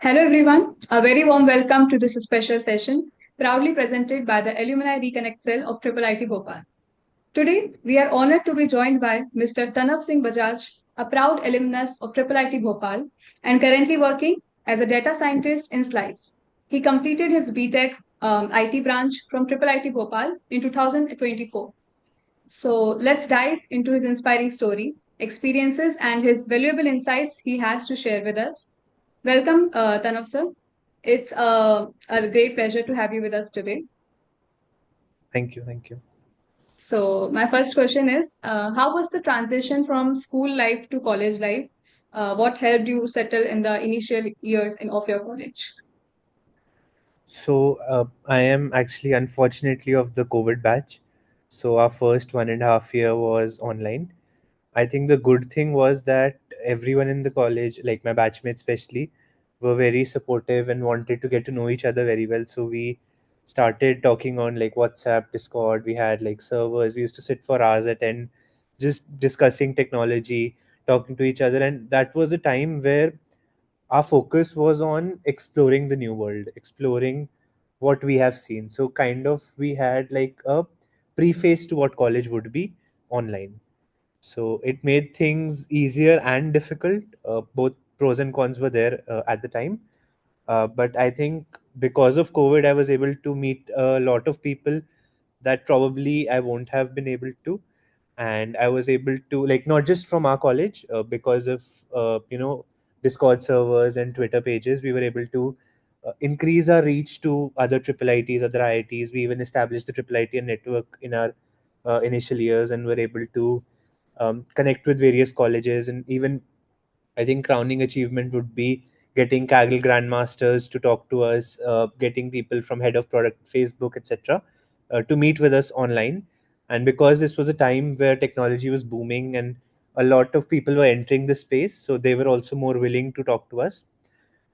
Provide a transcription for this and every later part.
Hello, everyone. A very warm welcome to this special session, proudly presented by the Alumni Reconnect Cell of IIIT Bhopal. Today, we are honored to be joined by Mr. Tanav Singh Bajaj, a proud alumnus of IIIT Bhopal and currently working as a data scientist in Slice. He completed his BTech IT branch from IIIT Bhopal in 2024. So, let's dive into his inspiring story, experiences, and his valuable insights he has to share with us. Welcome, Tanav sir. It's a great pleasure to have you with us today. Thank you. Thank you. So, my first question is how was the transition from school life to college life? What helped you settle in the initial years of your college? I am actually unfortunately of the COVID batch. So our first 1.5 year was online. I think the good thing was that everyone in the college, like my batchmates especially, were very supportive and wanted to get to know each other very well. So we started talking on like WhatsApp, Discord. We had like servers. We used to sit for hours at end, just discussing technology, talking to each other, and that was a time where our focus was on exploring the new world, exploring what we have seen. So kind of we had like a preface to what college would be online. So it made things easier and difficult. Both pros and cons were there at the time. But I think because of COVID, I was able to meet a lot of people that probably I won't have been able to. And I was able to, like, not just from our college, because of Discord servers and Twitter pages, we were able to increase our reach to other IIITs, other IITs. We even established the IIIT network in our initial years, and were able to connect with various colleges. And even I think crowning achievement would be getting Kaggle grandmasters to talk to us, getting people from head of product, Facebook, etc., to meet with us online. And because this was a time where technology was booming and a lot of people were entering the space, so they were also more willing to talk to us.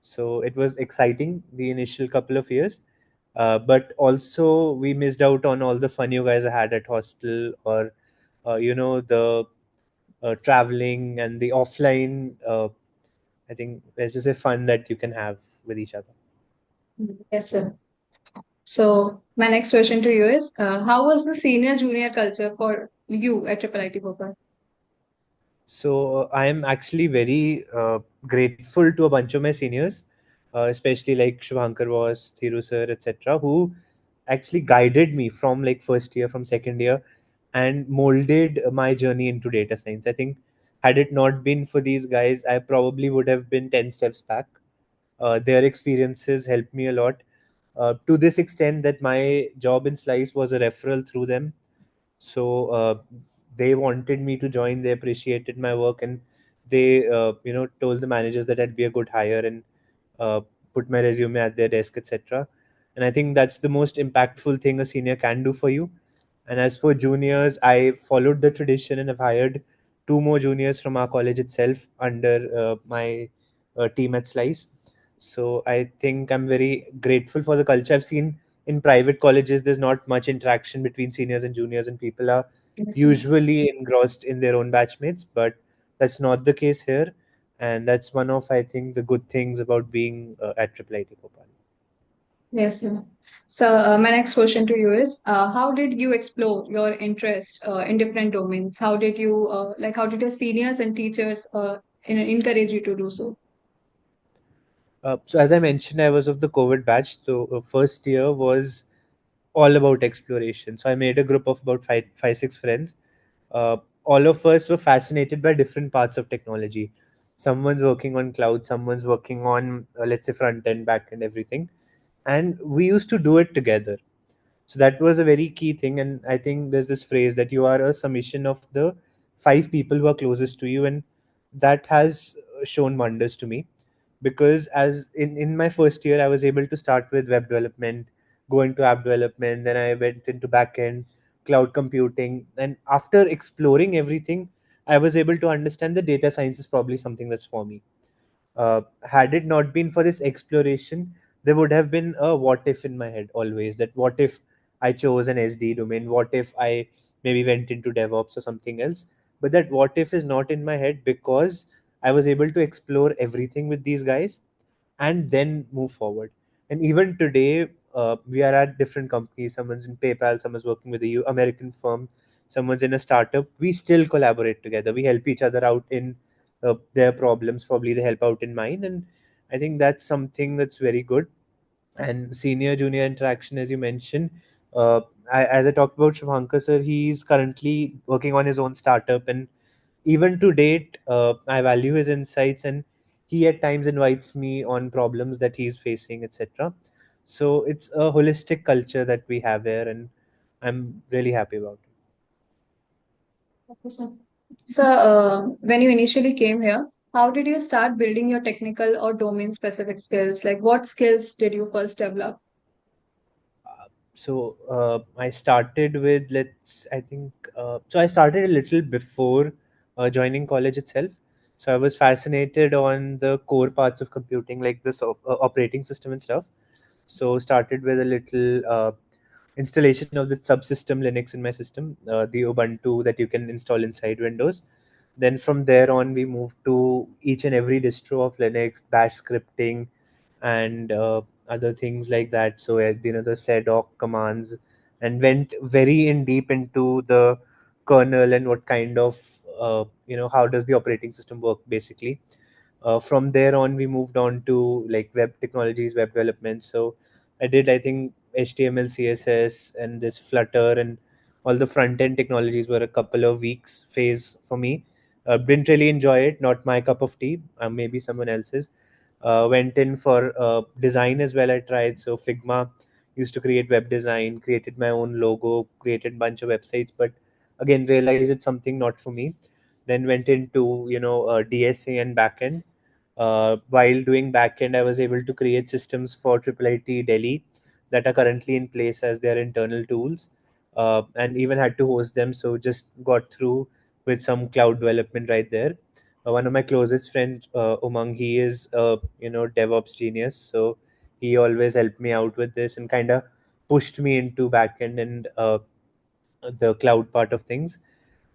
So it was exciting the initial couple of years. But also we missed out on all the fun you guys had at hostel, or the traveling and the offline. I think there's just a fun that you can have with each other. Yes, sir. So, my next question to you is how was the senior junior culture for you at IIIT Bhopal? So I am actually very grateful to a bunch of my seniors, especially like Shubhankar was, Thiru sir, etc., who actually guided me from like first year, from second year, and molded my journey into data science. I think had it not been for these guys, I probably would have been 10 steps back. Their experiences helped me a lot, to this extent that my job in Slice was a referral through them. So they wanted me to join. They appreciated my work, and they told the managers that I'd be a good hire, and uh, put my resume at their desk, etc. And I think that's the most impactful thing a senior can do for you. And as for juniors, I followed the tradition and have hired two more juniors from our college itself under my team at Slice. So I think I'm very grateful for the culture. I've seen in private colleges, there's not much interaction between seniors and juniors, and people are Yes, sir. usually engrossed in their own batchmates. But that's not the case here. And that's one of, I think, the good things about being at IIIT Bhopal. Yes, sir. So, my next question to you is, how did you explore your interest in different domains? How did you, how did your seniors and teachers encourage you to do so? So as I mentioned, I was of the COVID batch. So first year was all about exploration. So I made a group of about five, six friends. All of us were fascinated by different parts of technology. Someone's working on cloud, someone's working on, let's say, front end, back end, everything. And we used to do it together. So that was a very key thing. And I think there's this phrase that you are a summation of the five people who are closest to you. And that has shown wonders to me, because as in my first year, I was able to start with web development, go into app development, then I went into backend, cloud computing. And after exploring everything, I was able to understand that data science is probably something that's for me. Had it not been for this exploration, there would have been a what if in my head always, that what if I chose an SD domain, what if I maybe went into DevOps or something else. But that what if is not in my head because I was able to explore everything with these guys. and then move forward. And even today, we are at different companies. Someone's in PayPal, someone's working with a American firm, someone's in a startup. We still collaborate together. We help each other out in their problems. Probably they help out in mine, and I think that's something that's very good. And senior junior interaction, as you mentioned, uh, as I talked about Shubhankar sir, he's currently working on his own startup, and even to date, I value his insights, and he at times invites me on problems that he's facing, etc. So it's a holistic culture that we have here, and I'm really happy about it. Okay, sir. So, when you initially came here, how did you start building your technical or domain specific skills? Like, what skills did you first develop? So I started with, I started a little before joining college itself. So I was fascinated on the core parts of computing, like the operating system and stuff. So started with a little installation of the subsystem Linux in my system, the Ubuntu that you can install inside Windows. Then from there on, we moved to each and every distro of Linux, Bash scripting, and other things like that. So the sedoc commands, and went very in deep into the kernel and what kind of how does the operating system work basically. From there on, we moved on to like web technologies, web development. So I did, I think, HTML, CSS, and this Flutter, and all the front end technologies were a couple of weeks phase for me. Didn't really enjoy it, not my cup of tea, maybe someone else's. Went in for design as well. I tried, so Figma, used to create web design, created my own logo, created bunch of websites, but again realized it's something not for me. Then went into DSA and backend. While doing backend, I was able to create systems for IIIT Delhi that are currently in place as their internal tools, and even had to host them. So just got through with some cloud development right there. One of my closest friends, Umang, he is DevOps genius. So he always helped me out with this and kind of pushed me into backend and the cloud part of things.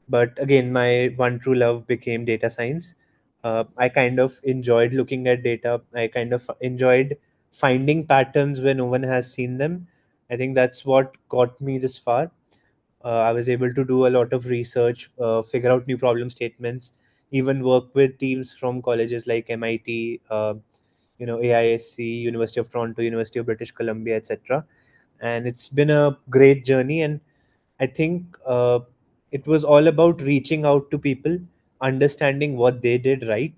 But again, my one true love became data science. I kind of enjoyed looking at data. I kind of enjoyed finding patterns where no one has seen them. I think that's what got me this far. I was able to do a lot of research, figure out new problem statements, even work with teams from colleges like MIT, AISC, University of Toronto, University of British Columbia, etc. And it's been a great journey. And I think it was all about reaching out to people, understanding what they did right,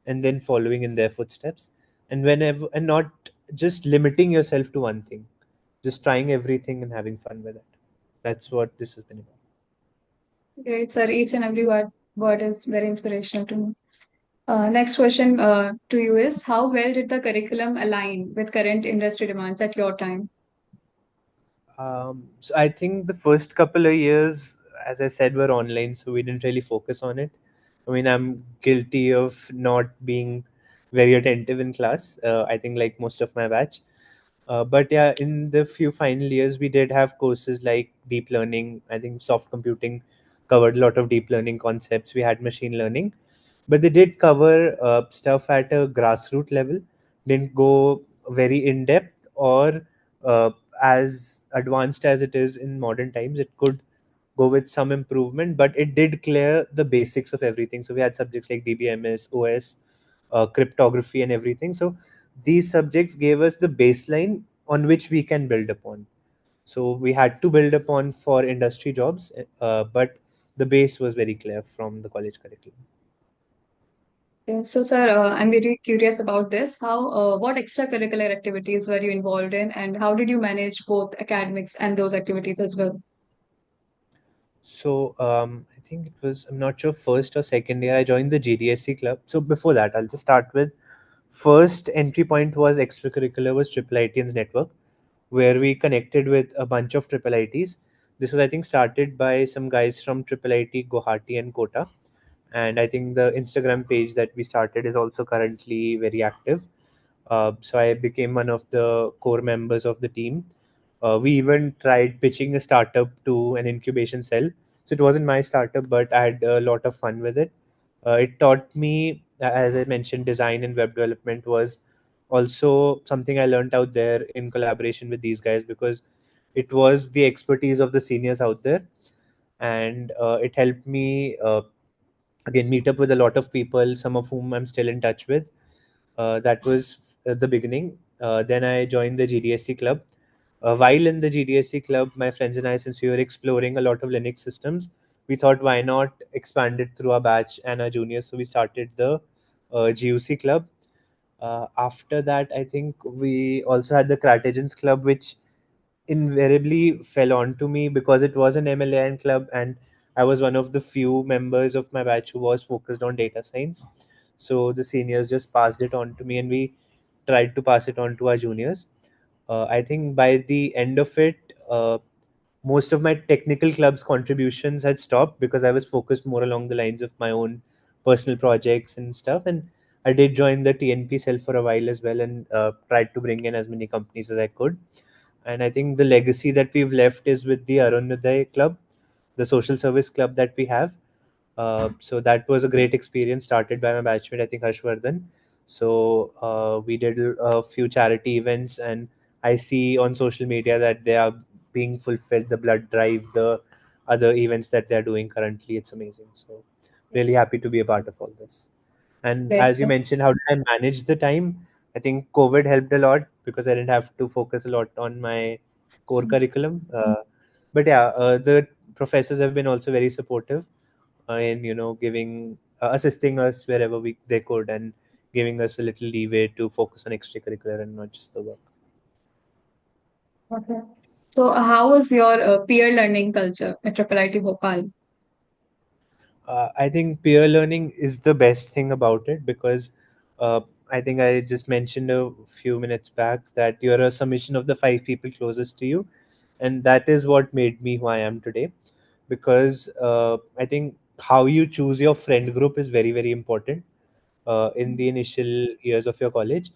and then following in their footsteps. And whenever, and not just limiting yourself to one thing, just trying everything and having fun with it. That's what this has been about. Great, sir. Each and every word is very inspirational to me. Next question to you is, how well did the curriculum align with current industry demands at your time? So I think the first couple of years, as I said, were online, so we didn't really focus on it. I mean, I'm guilty of not being very attentive in class. I think like most of my batch. But yeah, in the few final years, we did have courses like deep learning. I think soft computing covered a lot of deep learning concepts. We had machine learning, but they did cover stuff at a grassroots level. Didn't go very in depth or uh, as advanced as it is in modern times. It could go with some improvement, but it did clear the basics of everything. So we had subjects like DBMS, OS, cryptography, and everything. So these subjects gave us the baseline on which we can build upon. So we had to build upon for industry jobs, but the base was very clear from the college curriculum. Okay. So, sir, I'm very curious about this. What extracurricular activities were you involved in, and how did you manage both academics and those activities as well? So I think it was, I'm not sure, first or second year, I joined the GDSC club. So before that, I'll just start with first entry point was extracurricular was Triple ITN's network, where we connected with a bunch of Triple ITs. This was, I think, started by some guys from Triple IT Guwahati and Kota. And I think the Instagram page that we started is also currently very active. So I became one of the core members of the team. We even tried pitching a startup to an incubation cell. So it wasn't my startup, but I had a lot of fun with it. It taught me, as I mentioned, design and web development was also something I learned out there in collaboration with these guys, because it was the expertise of the seniors out there, and it helped me again meet up with a lot of people, some of whom I'm still in touch with. That was at the beginning. Then I joined the GDSC club. While in the GDSC club, my friends and I, since we were exploring a lot of Linux systems, we thought why not expand it through our batch and our juniors. So we started the GUC club. After that, I think we also had the Cratagens club, which invariably fell onto me because it was an MLAN club, and I was one of the few members of my batch who was focused on data science. So the seniors just passed it on to me, and we tried to pass it on to our juniors. I think by the end of it, most of my technical club's contributions had stopped because I was focused more along the lines of my own personal projects and stuff. And I did join the TNP cell for a while as well, and tried to bring in as many companies as I could. And I think the legacy that we've left is with the Arunodaya Club, the social service club that we have. So that was a great experience, started by my batchmate, I think Harshvardhan. So we did a few charity events, and I see on social media that they are being fulfilled. The blood drive, the other events that they're doing currently, it's amazing. So really happy to be a part of all this. And Great, as you sir. mentioned, how did I manage the time? I think COVID helped a lot because I didn't have to focus a lot on my core curriculum. But yeah, the professors have been also very supportive in giving assisting us wherever they could, and giving us a little leeway to focus on extracurricular and not just the work. Okay. So, how was your peer learning culture at IIIT Bhopal? I think peer learning is the best thing about it, because uh, I think I just mentioned a few minutes back that you're a summation of the five people closest to you, and that is what made me who I am today. Because I think how you choose your friend group is very, very important in the initial years of your college.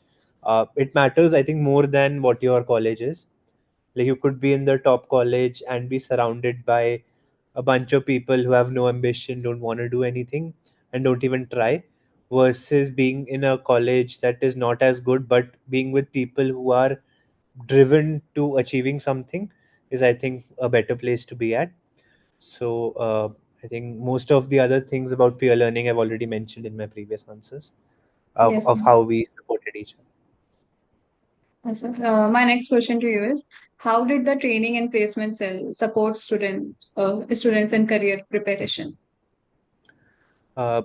It matters, I think, more than what your college is. Like, you could be in the top college and be surrounded by a bunch of people who have no ambition, don't want to do anything, and don't even try, versus being in a college that is not as good, but being with people who are driven to achieving something is, I think, a better place to be at. So, I think most of the other things about peer learning I've already mentioned in my previous answers Yes, of sir. how we supported each other. Yes, sir. My next question to you is, how did the training and placement cell support students in career preparation?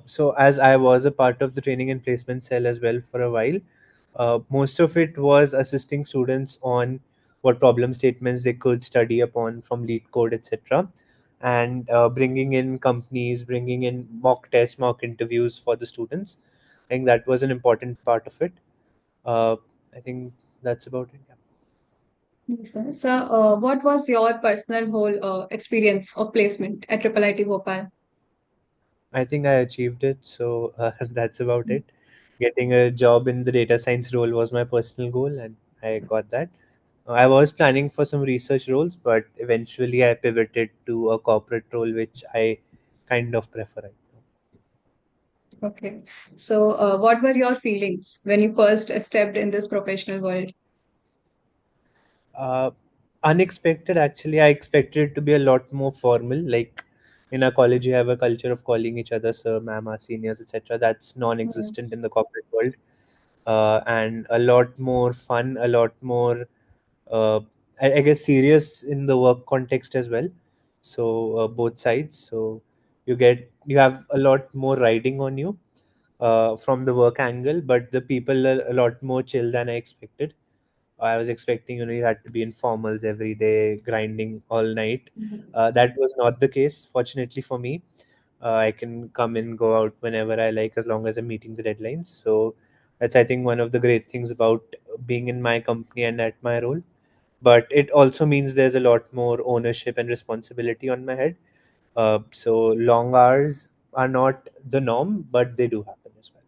So, as I was a part of the training and placement cell as well for a while, most of it was assisting students on what problem statements they could study upon from lead code, etc., and bringing in companies, bringing in mock tests, mock interviews for the students. I think that was an important part of it. Uh, I think that's about it. Yeah. Yes, sir. So, what was your personal whole experience of placement at IIIT Bhopal? I think I achieved it. So that's about it. Getting a job in the data science role was my personal goal, and I got that. I was planning for some research roles, but eventually I pivoted to a corporate role, which I kind of prefer right now. Okay. So, what were your feelings when you first stepped in this professional world? Uh, Unexpected, actually. I expected it to be a lot more formal. Like in a college, you have a culture of calling each other sir, ma'am, our seniors, etc. That's non-existent Yes. in the corporate world, and a lot more fun, a lot more uh, I guess serious in the work context as well. So both sides. So you have a lot more riding on you from the work angle, but the people are a lot more chill than I expected. I was expecting, you had to be in formals every day, grinding all night. That was not the case, fortunately for me. I can come in, go out whenever I like, as long as I'm meeting the deadlines. So that's, I think, one of the great things about being in my company and at my role. But it also means there's a lot more ownership and responsibility on my head. So long hours are not the norm, but they do happen as well.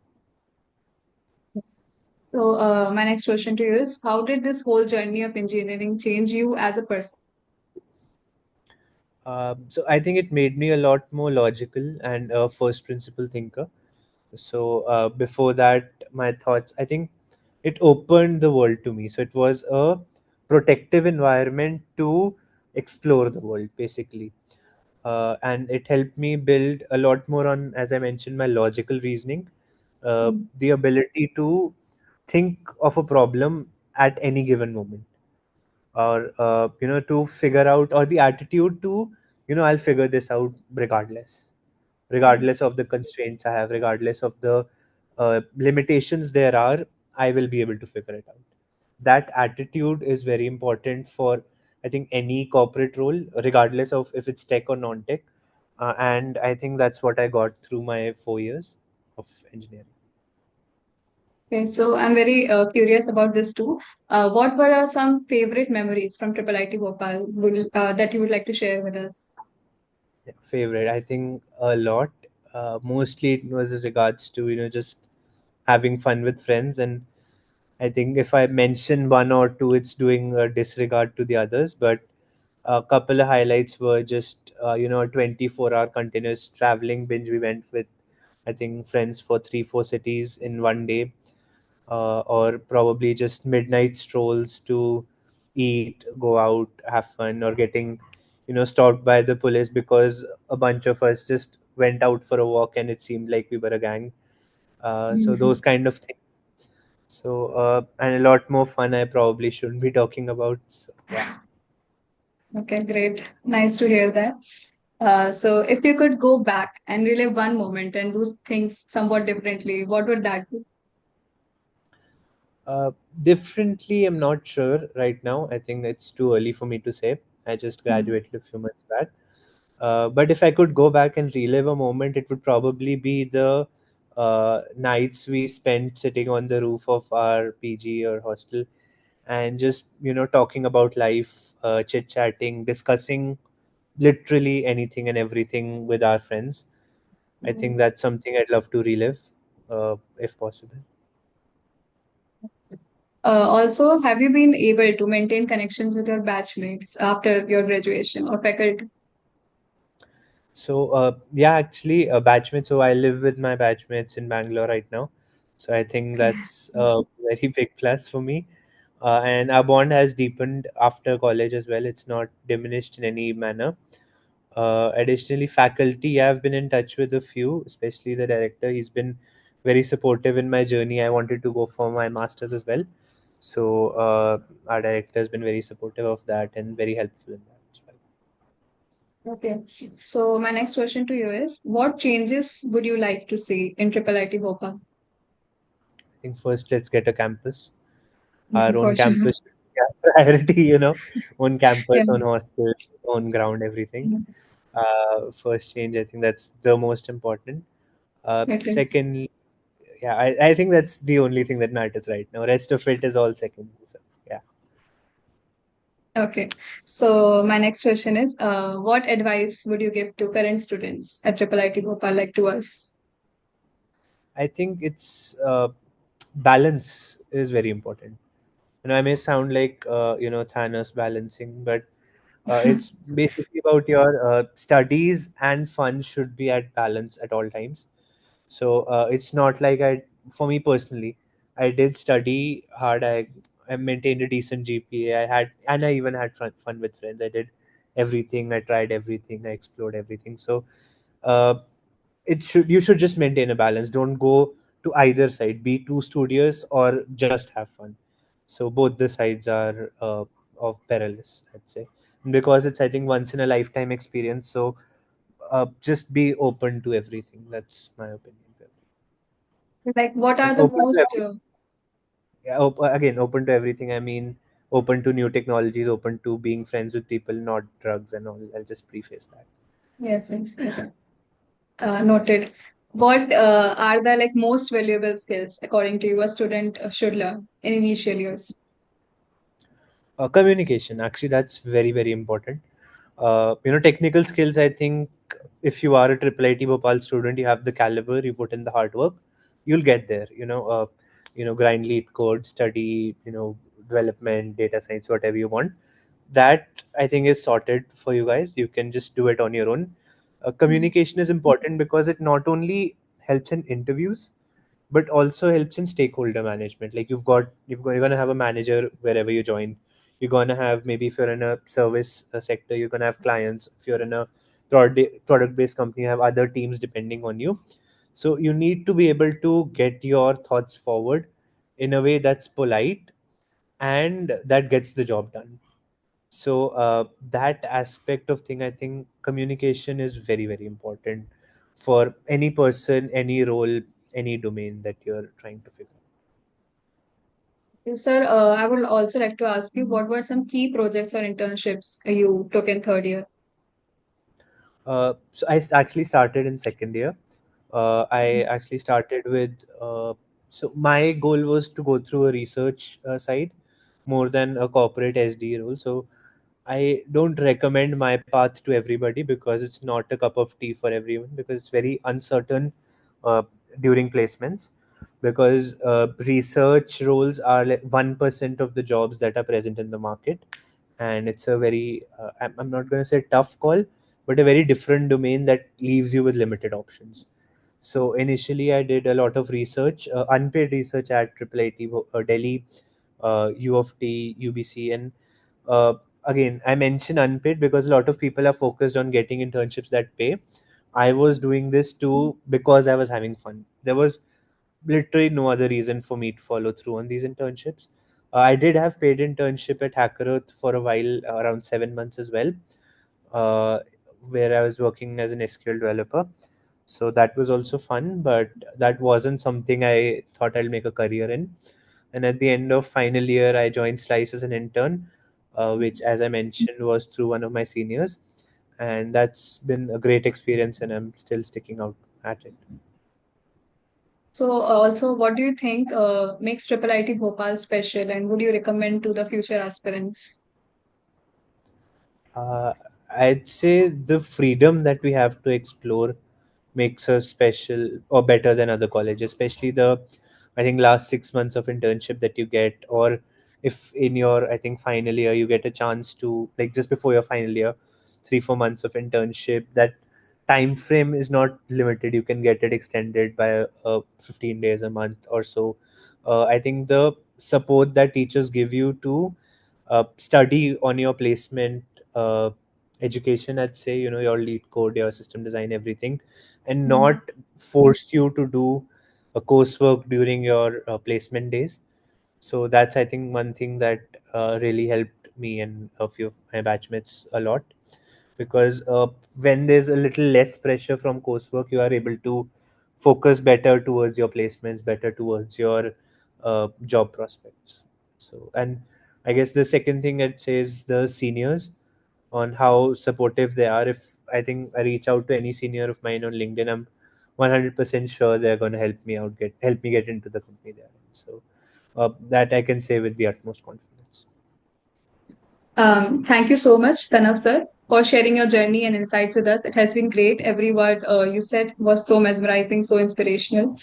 So, my next question to you is, how did this whole journey of engineering change you as a person? So I think it made me a lot more logical and a first principle thinker. So before that, my thoughts, I think, it opened the world to me. So it was a protective environment to explore the world, basically. And it helped me build a lot more on, as I mentioned, my logical reasoning, the ability to think of a problem at any given moment, or to figure out, or the attitude to, I'll figure this out regardless of the constraints I have, regardless of the limitations there are, I will be able to figure it out. That attitude is very important for, I think, any corporate role, regardless of if it's tech or non-tech. And I think that's what I got through my 4 years of engineering. Okay, so I'm very curious about this too. What were some favorite memories from Triple IT Bhopal that you would like to share with us? Yeah, favorite, I think a lot. Mostly it was in regards to, just having fun with friends. And I think if I mention one or two, it's doing a disregard to the others. But a couple of highlights were just, a 24-hour continuous traveling binge. We went with, I think, friends for 3 4 cities in one day, or probably just midnight strolls to eat, go out, have fun, or getting, stopped by the police because a bunch of us just went out for a walk and it seemed like we were a gang. So Mhm. those kind of things. So and a lot more fun I probably shouldn't be talking about. So, yeah. Okay, great. Nice to hear that. So, if you could go back and relive one moment and do things somewhat differently, what would that be? Uh, Differently, I'm not sure right now. I think it's too early for me to say. I just Mm. graduated a few months back. But if I could go back and relive a moment, it would probably be the nights we spent sitting on the roof of our PG or hostel and just, talking about life, chit chatting, discussing literally anything and everything with our friends. I think that's something I'd love to relive, if possible. Also, have you been able to maintain connections with your batchmates after your graduation or faculty? So yeah, actually, batchmates. So I live with my batchmates in Bangalore right now. So I think Okay. that's a very big plus for me. And our bond has deepened after college as well. It's not diminished in any manner. Additionally, faculty, I've been in touch with a few, especially the director. He's been very supportive in my journey. I wanted to go for my master's as well. So our director has been very supportive of that and very helpful in that as well. Okay. So, my next question to you is, what changes would you like to see in Triple IT Bhopal? I think first, let's get a campus. Our own For sure. campus should be our priority, own campus, Yeah. own hostel, own ground, everything. First change, I think that's the most important. It is. Second, yeah, I think that's the only thing that matters right now. Rest of it is all second. So, yeah, Okay. So my next question is, what advice would you give to current students at Triple IT Bhopal, like to us? I think it's balance is very important. I may sound like Thanos balancing, but it's basically about your studies and fun should be at balance at all times. So it's not like for me personally, I did study hard. I maintained a decent GPA. And I even had fun with friends. I did everything. I tried everything. I explored everything. So uh, you should just maintain a balance. Don't go to either side. Be too studious or just have fun. So both the sides are of perilous, I'd say, because it's, I think, once in a lifetime experience. So just be open to everything. That's my opinion. Like, what are And the open to most, everything. Yeah, again, open to everything. I mean, open to new technologies, open to being friends with people, not drugs and all. I'll just preface that. yes, yes, okay. Noted. What are the like most valuable skills according to you a student should learn in initial years? Communication, actually, that's very, very important. Technical skills, I think if you are a triple IT Bhopal student, you have the caliber, you put in the hard work, you'll get there. Grind lead code, study, development, data science, whatever you want. That, I think, is sorted for you guys. You can just do it on your own. Communication is important because it not only helps in interviews, but also helps in stakeholder management. Like you're going to have a manager wherever you join. You're going to have, maybe if you're in a service sector, you're going to have clients. If you're in a product based company, you have other teams depending on you. So you need to be able to get your thoughts forward in a way that's polite and that gets the job done. So that aspect of thing, I think communication is very, very important for any person, any role, any domain that you're trying to figure Sir, I would also like to ask you what were some key projects or internships you took in third year? out. So actually started in second year. I actually started with, so my goal was to go through a research side more than a corporate SD role. So I don't recommend my path to everybody because it's not a cup of tea for everyone, because it's very uncertain uh, during placements. Because research roles are like 1% of the jobs that are present in the market, and it's a very I'm not going to say tough call, but a very different domain that leaves you with limited options. So initially, I did a lot of research, unpaid research at IIIT Delhi, U of T, UBC, and uh, again, I mention unpaid because a lot of people are focused on getting internships that pay. I was doing this too because I was having fun. There was literally no other reason for me to follow through on these internships. I did have paid internship at Hacker Earth for a while, around 7 months as well, uh, where I was working as an SQL developer. So that was also fun, but that wasn't something I thought I'll make a career in. And at the end of final year, I joined Slice as an intern, which, as I mentioned, was through one of my seniors. And that's been a great experience, and I'm still sticking out at it. So, also, what do you think makes Triple IT Bhopal special, and would you recommend to the future aspirants? Uh, I'd say the freedom that we have to explore makes us special or better than other colleges, especially the, I think, last 6 months of internship that you get, or if in your, I think, final year you get a chance to, like, just before your final year, 3 4 months of internship. That time frame is not limited. You can get it extended by 15 days, a month or so. I think the support that teachers give you to study on your placement, uh, education, I'd say, your lead code, your system design, everything, and Mhm. not force you to do a coursework during your placement days. So that's, I think, one thing that really helped me and a few of my batchmates a lot, because when there's a little less pressure from coursework, you are able to focus better towards your placements, better towards your job prospects. So, and I guess the second thing I'd say is the seniors, on how supportive they are. If I think I reach out to any senior of mine on LinkedIn, I'm 100% sure they're going to help me get into the company they're in. So that I can say with the utmost confidence. Thank you so much, Tanav sir, for sharing your journey and insights with us. It has been great. Every word you said was so mesmerizing, so inspirational.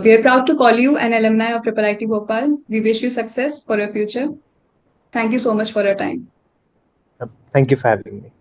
We are proud to call you an alumni of Triple IT Bhopal. We wish you success for your future. Thank you so much for your time. Thank you for having me.